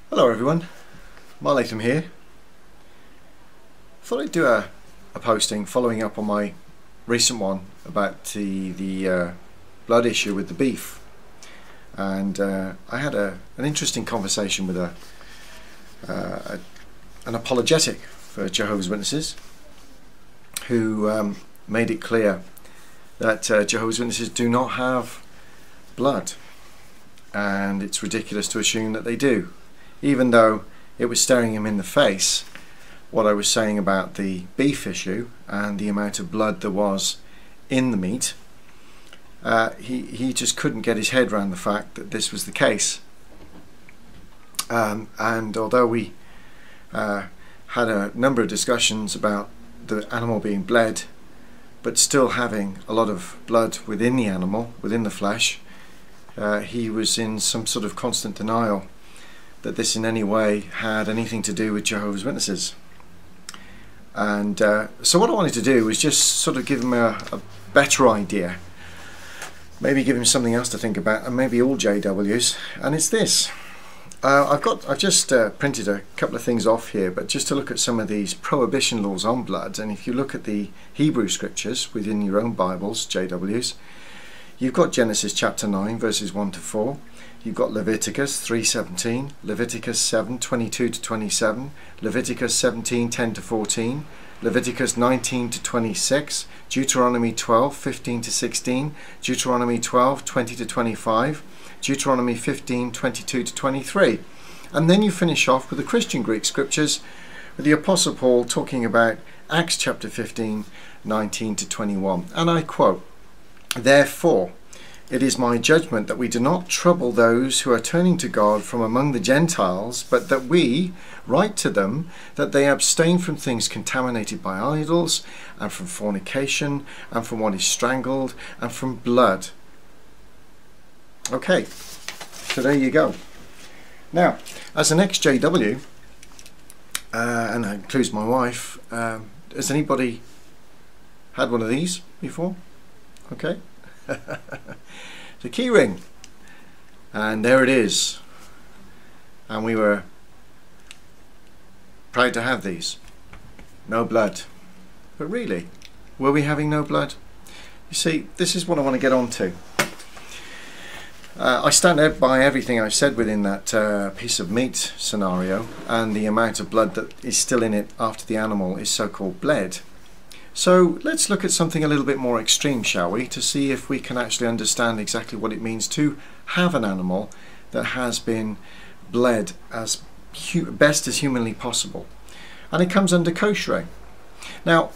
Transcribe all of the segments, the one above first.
Hello everyone, Latham here. Thought I'd do a posting following up on my recent one about the blood issue with the beef, and I had an interesting conversation with an apologetic for Jehovah's Witnesses who made it clear that Jehovah's Witnesses do not have blood, and it's ridiculous to assume that they do, even though it was staring him in the face what I was saying about the beef issue and the amount of blood there was in the meat. He just couldn't get his head around the fact that this was the case, and although we had a number of discussions about the animal being bled but still having a lot of blood within the animal, within the flesh, he was in some sort of constant denial that this in any way had anything to do with Jehovah's Witnesses. And so what I wanted to do was just sort of give him a better idea, maybe give him something else to think about, and maybe all JWs, and it's this. I've just printed a couple of things off here, but just to look at some of these prohibition laws on blood. And if you look at the Hebrew scriptures within your own Bibles, JWs, you've got Genesis chapter 9 verses 1 to 4. You've got Leviticus 3:17, Leviticus 7:22 to 27, Leviticus 17:10 to 14, Leviticus 19 to 26, Deuteronomy 12:15 to 16, Deuteronomy 12:20 to 25, Deuteronomy 15:22 to 23. And then you finish off with the Christian Greek scriptures with the Apostle Paul talking about Acts chapter 15:19 to 21. And I quote, "Therefore, it is my judgment that we do not trouble those who are turning to God from among the Gentiles, but that we write to them that they abstain from things contaminated by idols, and from fornication, and from what is strangled, and from blood." Okay, so there you go. Now, as an ex-JW, and that includes my wife, has anybody had one of these before? Okay. The key ring, and there it is, and we were proud to have these. No blood. But really, were we having no blood? You see, this is what I want to get on to. I stand by everything I've said within that piece of meat scenario, and the amount of blood that is still in it after the animal is so-called bled. So let's look at something a little bit more extreme, shall we, to see if we can actually understand exactly what it means to have an animal that has been bled as best as humanly possible. And it comes under koshering. Now,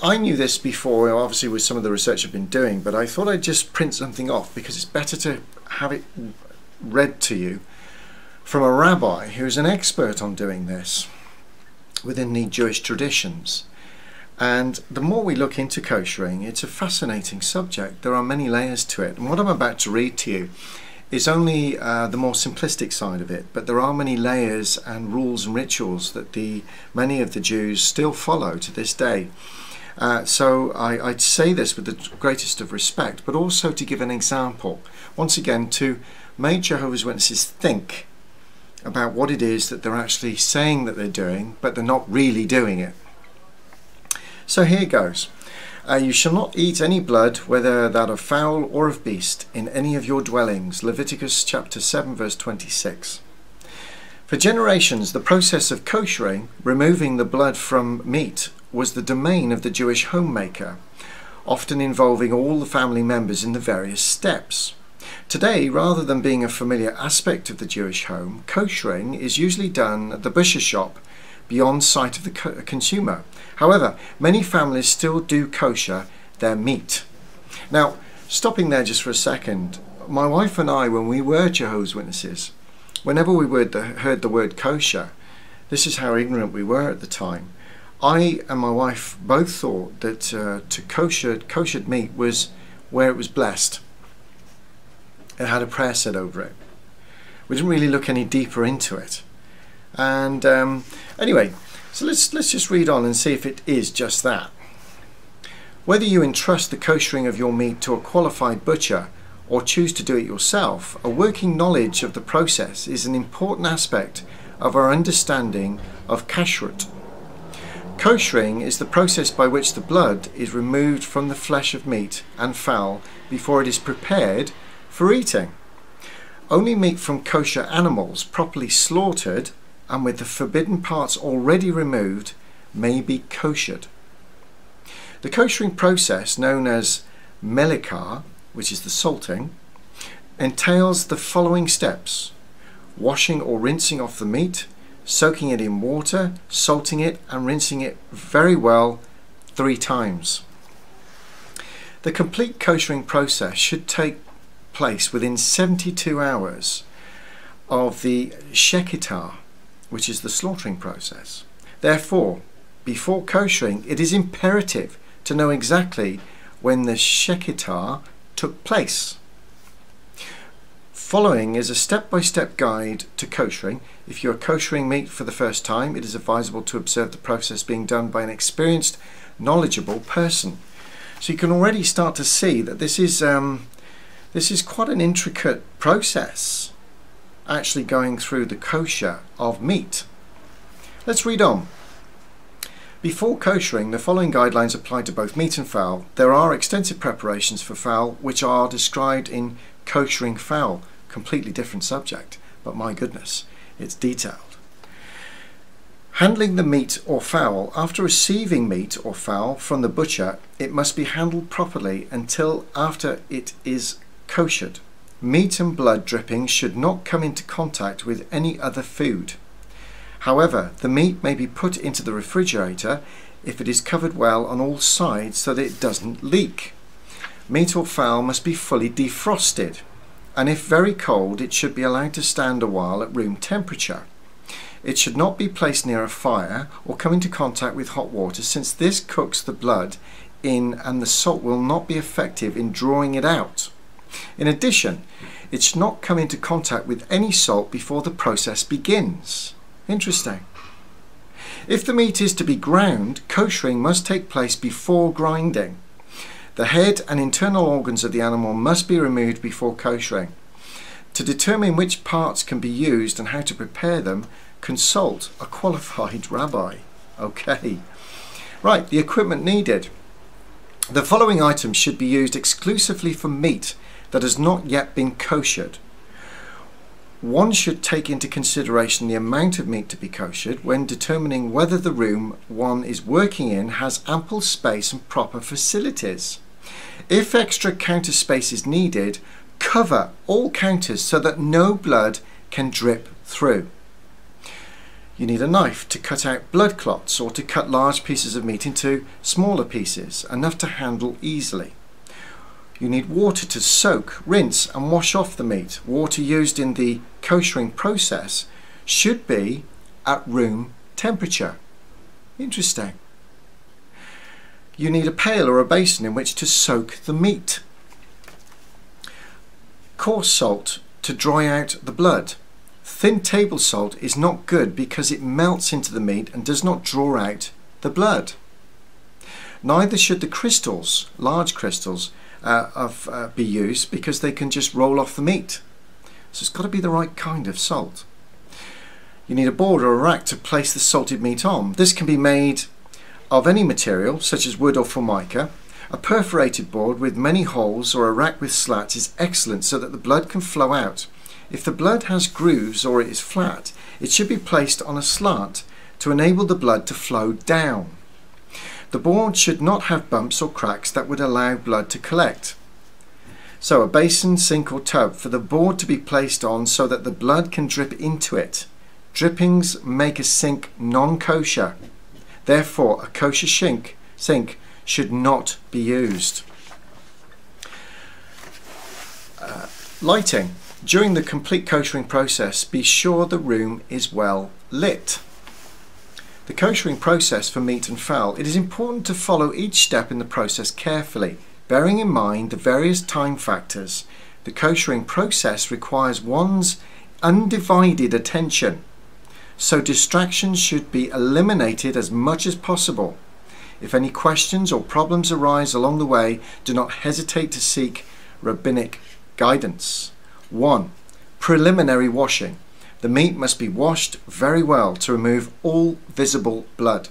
I knew this before, obviously with some of the research I've been doing, but I thought I'd just print something off because it's better to have it read to you from a rabbi who's an expert on doing this within the Jewish traditions. And the more we look into koshering, it's a fascinating subject. There are many layers to it, and what I'm about to read to you is only the more simplistic side of it, but there are many layers and rules and rituals that many of the Jews still follow to this day. So I'd say this with the greatest of respect, but also to give an example, once again, to make Jehovah's Witnesses think about what it is that they're actually saying that they're doing, but they're not really doing it. So here goes. You shall not eat any blood, whether that of fowl or of beast, in any of your dwellings. Leviticus chapter 7 verse 26. For generations, the process of koshering, removing the blood from meat, was the domain of the Jewish homemaker, often involving all the family members in the various steps. Today, rather than being a familiar aspect of the Jewish home, koshering is usually done at the butcher shop, beyond sight of the consumer. However, many families still do kosher their meat. Now, stopping there just for a second, my wife and I, when we were Jehovah's Witnesses, whenever we heard the word kosher, this is how ignorant we were at the time. I and my wife both thought that koshered meat was where it was blessed. It had a prayer said over it. We didn't really look any deeper into it. And anyway, so let's just read on and see if it is just that. Whether you entrust the koshering of your meat to a qualified butcher or choose to do it yourself, a working knowledge of the process is an important aspect of our understanding of kashrut. Koshering is the process by which the blood is removed from the flesh of meat and fowl before it is prepared for eating. Only meat from kosher animals properly slaughtered and with the forbidden parts already removed may be koshered. The koshering process, known as melikah, which is the salting, entails the following steps: washing or rinsing off the meat, soaking it in water, salting it and rinsing it very well 3 times. The complete koshering process should take place within 72 hours of the shechitah, which is the slaughtering process. Therefore, before koshering, it is imperative to know exactly when the shechitah took place. Following is a step-by-step guide to koshering. If you are koshering meat for the first time, it is advisable to observe the process being done by an experienced, knowledgeable person. So you can already start to see that this is quite an intricate process, actually going through the kosher of meat. Let's read on. Before koshering, the following guidelines apply to both meat and fowl. There are extensive preparations for fowl which are described in Koshering Fowl. Completely different subject, but my goodness, it's detailed. Handling the meat or fowl. After receiving meat or fowl from the butcher, it must be handled properly until after it is koshered. Meat and blood drippings should not come into contact with any other food. However, the meat may be put into the refrigerator if it is covered well on all sides so that it doesn't leak. Meat or fowl must be fully defrosted, and if very cold, it should be allowed to stand a while at room temperature. It should not be placed near a fire or come into contact with hot water, since this cooks the blood in and the salt will not be effective in drawing it out. In addition, it should not come into contact with any salt before the process begins. Interesting. If the meat is to be ground, koshering must take place before grinding. The head and internal organs of the animal must be removed before koshering. To determine which parts can be used and how to prepare them, consult a qualified rabbi. Okay. Right, the equipment needed. The following items should be used exclusively for meat that has not yet been koshered. One should take into consideration the amount of meat to be koshered when determining whether the room one is working in has ample space and proper facilities. If extra counter space is needed, cover all counters so that no blood can drip through. You need a knife to cut out blood clots or to cut large pieces of meat into smaller pieces, enough to handle easily. You need water to soak, rinse and wash off the meat. Water used in the koshering process should be at room temperature. Interesting. You need a pail or a basin in which to soak the meat. Coarse salt to dry out the blood. Thin table salt is not good because it melts into the meat and does not draw out the blood. Neither should the crystals, large crystals, be used because they can just roll off the meat. So it's got to be the right kind of salt. You need a board or a rack to place the salted meat on. This can be made of any material such as wood or formica. A perforated board with many holes or a rack with slats is excellent so that the blood can flow out. If the blood has grooves or it is flat, it should be placed on a slant to enable the blood to flow down. The board should not have bumps or cracks that would allow blood to collect. So a basin, sink or tub for the board to be placed on so that the blood can drip into it. Drippings make a sink non-kosher. Therefore, a kosher sink should not be used. Lighting. During the complete koshering process, be sure the room is well lit. The koshering process for meat and fowl. It is important to follow each step in the process carefully, bearing in mind the various time factors. The koshering process requires one's undivided attention, so distractions should be eliminated as much as possible. If any questions or problems arise along the way, do not hesitate to seek rabbinic guidance. 1. Preliminary washing. The meat must be washed very well to remove all visible blood.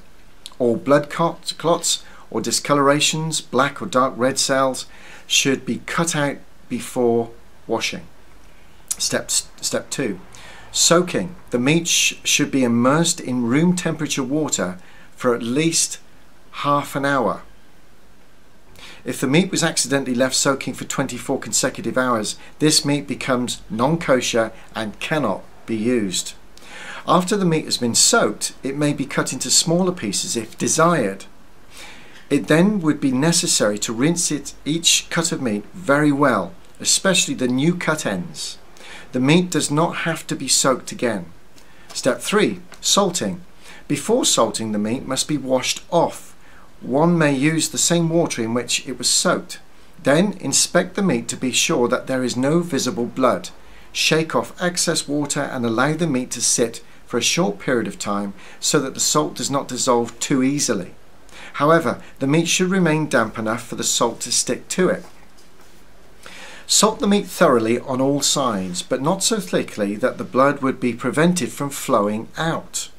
All blood clots or discolorations, black or dark red cells, should be cut out before washing. Step 2. Soaking. The meat should be immersed in room temperature water for at least half an hour. If the meat was accidentally left soaking for 24 consecutive hours, this meat becomes non-kosher and cannot be used. After the meat has been soaked, it may be cut into smaller pieces if desired. It then would be necessary to rinse each cut of meat very well, especially the new cut ends. The meat does not have to be soaked again. Step 3. Salting. Before salting, the meat must be washed off. One may use the same water in which it was soaked. Then inspect the meat to be sure that there is no visible blood. Shake off excess water and allow the meat to sit for a short period of time so that the salt does not dissolve too easily. However, the meat should remain damp enough for the salt to stick to it. Salt the meat thoroughly on all sides, but not so thickly that the blood would be prevented from flowing out.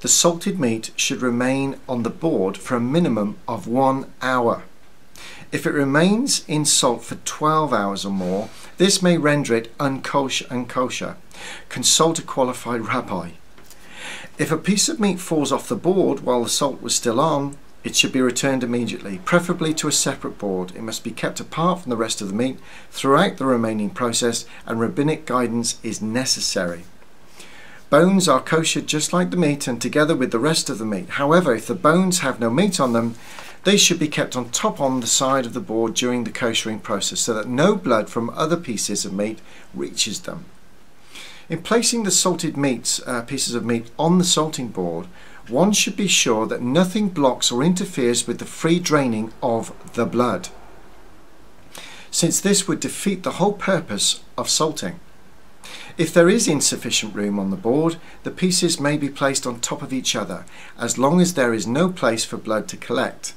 The salted meat should remain on the board for a minimum of 1 hour. If it remains in salt for 12 hours or more, this may render it unkosher. Consult a qualified rabbi. If a piece of meat falls off the board while the salt was still on, it should be returned immediately, preferably to a separate board. It must be kept apart from the rest of the meat throughout the remaining process, and rabbinic guidance is necessary. Bones are kosher just like the meat and together with the rest of the meat. However, if the bones have no meat on them, they should be kept on top on the side of the board during the koshering process so that no blood from other pieces of meat reaches them. In placing the salted pieces of meat on the salting board, one should be sure that nothing blocks or interferes with the free draining of the blood, since this would defeat the whole purpose of salting. If there is insufficient room on the board, the pieces may be placed on top of each other, as long as there is no place for blood to collect.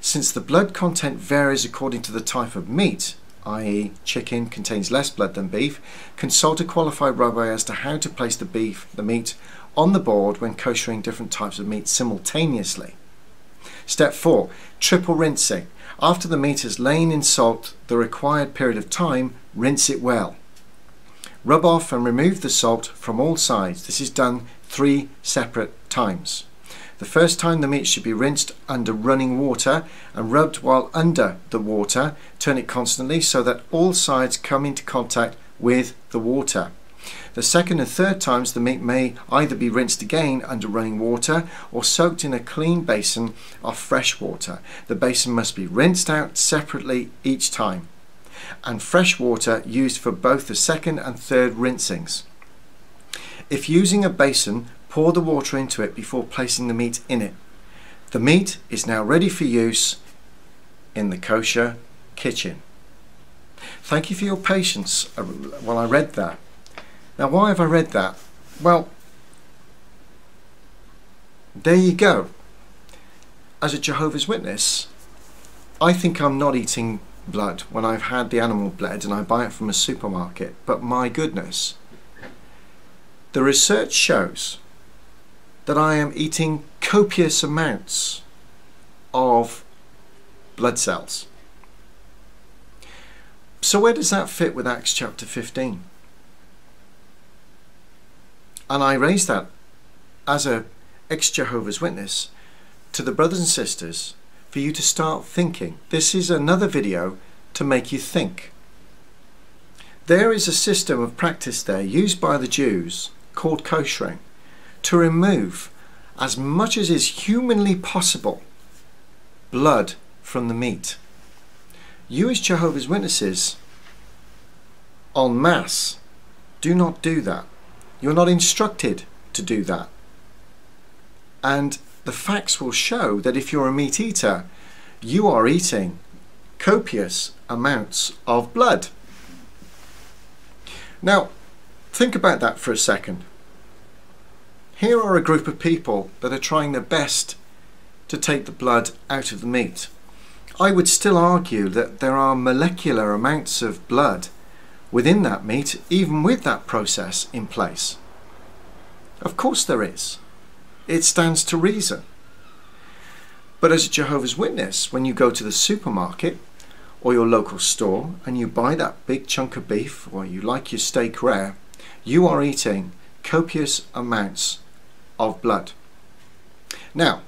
Since the blood content varies according to the type of meat, i.e. chicken contains less blood than beef, consult a qualified rabbi as to how to place the meat on the board when koshering different types of meat simultaneously. Step 4. Triple rinsing. After the meat has lain in salt the required period of time, rinse it well. Rub off and remove the salt from all sides. This is done 3 separate times. The first time the meat should be rinsed under running water and rubbed while under the water. Turn it constantly so that all sides come into contact with the water. The second and third times the meat may either be rinsed again under running water or soaked in a clean basin of fresh water. The basin must be rinsed out separately each time, and fresh water used for both the second and third rinsings. If using a basin, pour the water into it before placing the meat in it. The meat is now ready for use in the kosher kitchen. Thank you for your patience while I read that. Now, why have I read that? Well, there you go. As a Jehovah's Witness, I think I'm not eating blood when I've had the animal bled and I buy it from a supermarket, but my goodness, the research shows that I am eating copious amounts of blood cells. So where does that fit with Acts chapter 15? And I raise that as a ex-Jehovah's Witness to the brothers and sisters for you to start thinking. This is another video to make you think. There is a system of practice there used by the Jews called koshering to remove as much as is humanly possible blood from the meat. You as Jehovah's Witnesses en masse do not do that. You're not instructed to do that. And the facts will show that if you're a meat eater, you are eating copious amounts of blood. Now, think about that for a second. Here are a group of people that are trying their best to take the blood out of the meat. I would still argue that there are molecular amounts of blood within that meat, even with that process in place. Of course there is. It stands to reason. But as a Jehovah's Witness, when you go to the supermarket or your local store and you buy that big chunk of beef, or you like your steak rare, you are eating copious amounts of blood. Now,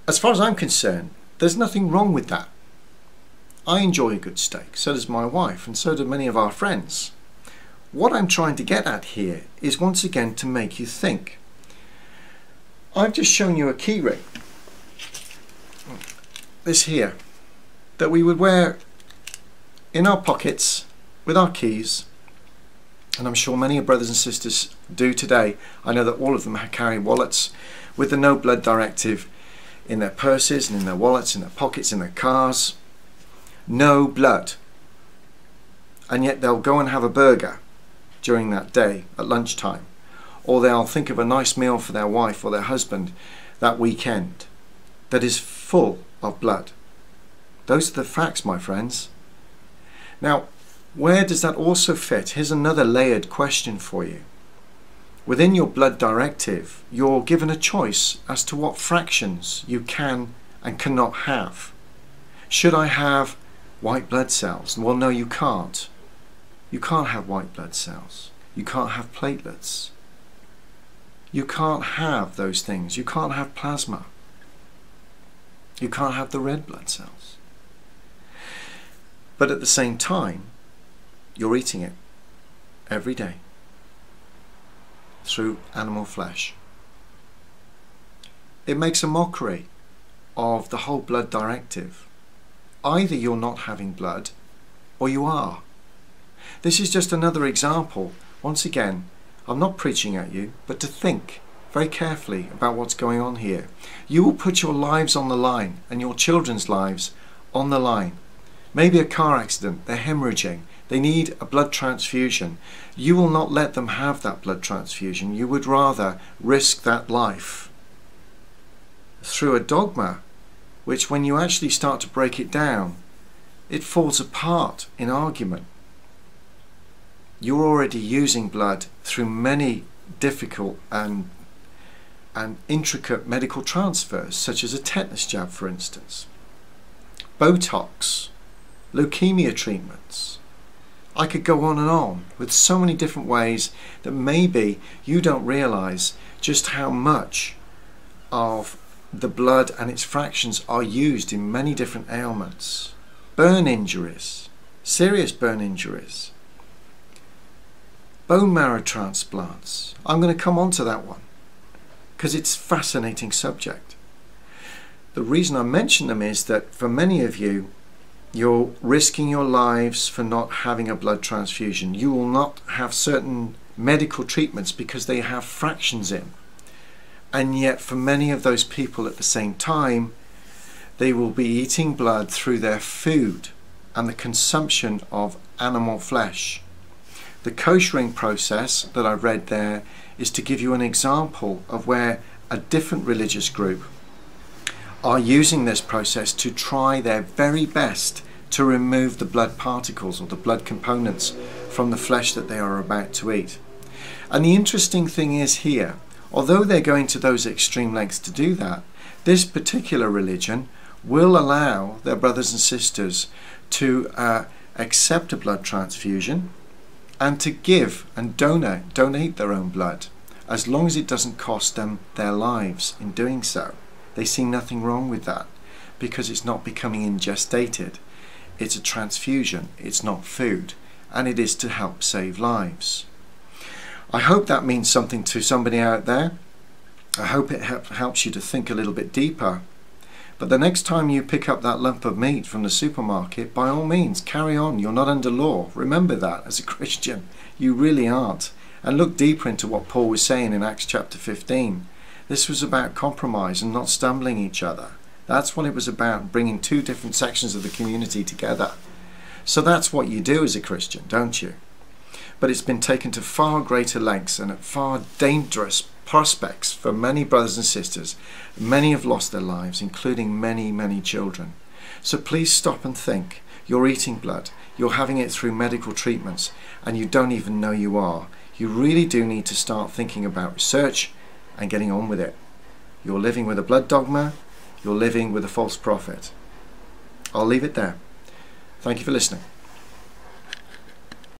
as far as I'm concerned, there's nothing wrong with that. I enjoy a good steak, so does my wife, and so do many of our friends. What I'm trying to get at here is once again to make you think. I've just shown you a key ring, this here, that we would wear in our pockets with our keys, and I'm sure many brothers and sisters do today. I know that all of them carry wallets with the no blood directive in their purses and in their wallets, in their pockets, in their cars. No blood. And yet they'll go and have a burger during that day at lunchtime, or they'll think of a nice meal for their wife or their husband that weekend that is full of blood. Those are the facts, my friends. Now, where does that also fit? Here's another layered question for you. Within your blood directive, you're given a choice as to what fractions you can and cannot have. Should I have white blood cells? Well, no, you can't. You can't have white blood cells. You can't have platelets. You can't have those things. You can't have plasma. You can't have the red blood cells. But at the same time, you're eating it every day through animal flesh. It makes a mockery of the whole blood directive. Either you're not having blood or you are. This is just another example. Once again, I'm not preaching at you, but to think very carefully about what's going on here. You will put your lives on the line and your children's lives on the line. Maybe a car accident, they're hemorrhaging, they need a blood transfusion. You will not let them have that blood transfusion. You would rather risk that life through a dogma which, when you actually start to break it down, it falls apart in argument. You're already using blood through many difficult and intricate medical transfers, such as a tetanus jab, for instance, Botox, leukemia treatments. I could go on with so many different ways that maybe you don't realize just how much of the blood and its fractions are used in many different ailments. Burn injuries, serious burn injuries, bone marrow transplants. I'm going to come on to that one because it's a fascinating subject. The reason I mention them is that for many of you, you're risking your lives for not having a blood transfusion. You will not have certain medical treatments because they have fractions in. And yet for many of those people at the same time, they will be eating blood through their food and the consumption of animal flesh. The koshering process that I've read there is to give you an example of where a different religious group are using this process to try their very best to remove the blood particles or the blood components from the flesh that they are about to eat. And the interesting thing is here, although they're going to those extreme lengths to do that, this particular religion will allow their brothers and sisters to accept a blood transfusion and to give and donate their own blood, as long as it doesn't cost them their lives in doing so. They see nothing wrong with that because it's not becoming ingestated. It's a transfusion, it's not food, and it is to help save lives. I hope that means something to somebody out there. I hope it helps you to think a little bit deeper. But the next time you pick up that lump of meat from the supermarket, by all means, carry on. You're not under law. Remember that as a Christian. You really aren't. And look deeper into what Paul was saying in Acts chapter 15. This was about compromise and not stumbling each other. That's what it was about, bringing two different sections of the community together. So that's what you do as a Christian, don't you? But it's been taken to far greater lengths and at far dangerous prospects for many brothers and sisters. Many have lost their lives, including many, many children. So please stop and think. You're eating blood, you're having it through medical treatments, and you don't even know you are. you really do need to start thinking about research and getting on with it. You're living with a blood dogma, you're living with a false prophet. I'll leave it there. Thank you for listening.